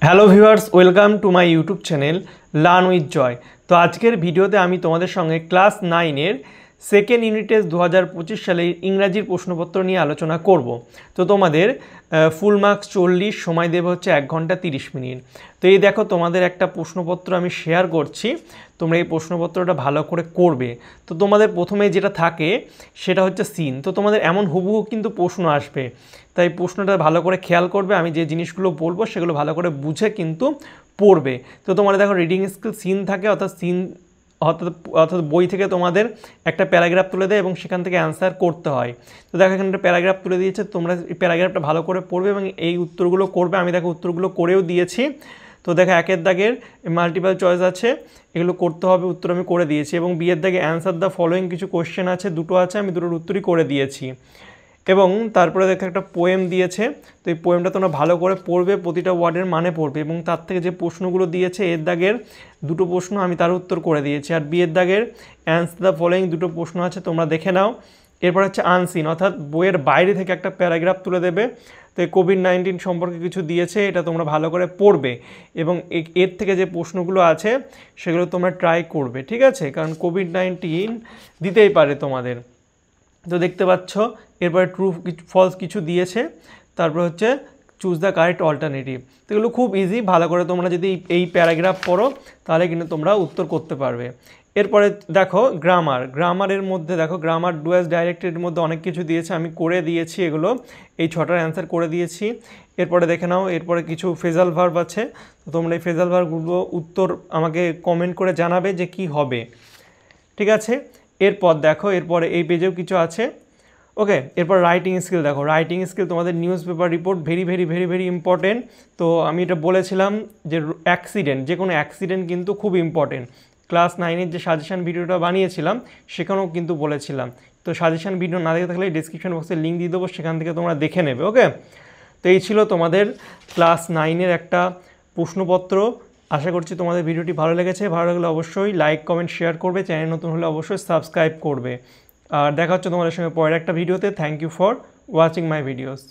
Hello viewers, welcome to my YouTube channel learn with Joy. তো আজকের ভিডিওতে আমি তোমাদের সঙ্গে ক্লাস 9-এর সেকেন্ড ইউনিট টেস্ট 2025 সালের ইংরাজির প্রশ্নপত্র নিয়ে আলোচনা করব। তো তোমাদের ফুল মার্কস 40, সময় দেবে হচ্ছে 1 ঘন্টা 30 মিনিট। তো এই দেখো তোমাদের একটা প্রশ্নপত্র আমি শেয়ার করছি, তোমরা এই প্রশ্নপত্রটা ভালো করে করবে। তো তোমাদের প্রথমে যেটা থাকে সেটা হচ্ছে সিন। তো তোমাদের এমন হুবহু কিন্তু প্রশ্ন আসবে, তাই প্রশ্নটা ভালো করে খেয়াল করবে। আমি যে জিনিসগুলো বলবো সেগুলো ভালো করে বুঝে কিন্তু পড়বে। তো তোমাদের দেখো রিডিং স্কিল সিন থাকে, অর্থাৎ সিন অর্থাৎ বই থেকে তোমাদের একটা প্যারাগ্রাফ তুলে দেয় এবং সেখান থেকে অ্যান্সার করতে হয়। তো দেখো এখানে একটা প্যারাগ্রাফ তুলে দিয়েছে, তোমরা এই প্যারাগ্রাফটা ভালো করে পড়বে এবং এই উত্তরগুলো করবে। আমি দেখো উত্তরগুলো করেও দিয়েছি। তো দেখো একের দাগের মাল্টিপল চয়েস আছে, এগুলো করতে হবে, উত্তর আমি করে দিয়েছি। এবং বিয়ের দাগে অ্যান্সার দ্য ফলোয়িং কিছু কোশ্চেন আছে, দুটো আছে, আমি দুটোর উত্তরই করে দিয়েছি। এবং তারপরে দেখো একটা পোয়েম দিয়েছে, তো এই পোয়েমটা তোমরা ভালো করে পড়বে, প্রতিটা ওয়ার্ডের মানে পড়বে এবং তার থেকে যে প্রশ্নগুলো দিয়েছে এর দাগের দুটো প্রশ্ন আমি তার উত্তর করে দিয়েছি। আর বিয়ের দাগের অ্যান্সার দ্য ফলোয়িং দুটো প্রশ্ন আছে, তোমরা দেখে নাও। এরপর হচ্ছে আনসিন, অর্থাৎ বইয়ের বাইরে থেকে একটা প্যারাগ্রাফ তুলে দেবে। তো কোভিড-19 সম্পর্কে কিছু দিয়েছে, এটা তোমরা ভালো করে পড়বে এবং এর থেকে যে প্রশ্নগুলো আছে সেগুলো তোমরা ট্রাই করবে, ঠিক আছে? কারণ কোভিড-19 দিতেই পারে তোমাদের। তো দেখতে পাচ্ছ এরপরে ট্রু ফলস কিছু দিয়েছে, তারপর হচ্ছে চুজ দ্য কারেক্ট অল্টারনেটিভ। তো এগুলো খুব ইজি, ভালো করে তোমরা যদি এই প্যারাগ্রাফ পড়ো তাহলে কিন্তু তোমরা উত্তর করতে পারবে। এরপরে দেখো গ্রামারের মধ্যে দেখো গ্রামার ডু অ্যাজ ডাইরেক্টের মধ্যে অনেক কিছু দিয়েছে, আমি করে দিয়েছি এগুলো, এই 6টার অ্যান্সার করে দিয়েছি। এরপরে দেখে নাও, এরপরে কিছু ফ্রেজাল ভার্ব আছে, তো তোমরা এই ফ্রেজাল ভার্বগুলো উত্তর আমাকে কমেন্ট করে জানাবে যে কি হবে, ঠিক আছে? এরপর দেখো এরপরে এই পেজেও কিছু আছে, ওকে। এরপর রাইটিং স্কিল দেখো, রাইটিং স্কিল তোমাদের news paper report very very very very important. তো আমি এটা বলেছিলাম যে অ্যাক্সিডেন্ট, যে কোনো অ্যাক্সিডেন্ট কিন্তু খুব ইম্পর্টেন্ট। ক্লাস 9-এর যে সাজেশান ভিডিওটা বানিয়েছিলাম সেখানেও কিন্তু বলেছিলাম। তো সাজেশান ভিডিও না দেখে থাকলে ডিসক্রিপশন বক্সে লিঙ্ক দিয়ে দেবো, সেখান থেকে তোমরা দেখে নেবে, ওকে। তো এই ছিল তোমাদের ক্লাস 9-এর একটা প্রশ্নপত্র। আশা করছি তোমাদের ভিডিওটি ভালো লেগেছে। ভালো লাগলে অবশ্যই লাইক কমেন্ট শেয়ার করবে, চ্যানেল নতুন হলে অবশ্যই সাবস্ক্রাইব করবে। আর দেখা হচ্ছে তোমাদের সঙ্গে পরের একটা ভিডিওতে। Thank you for watching my videos.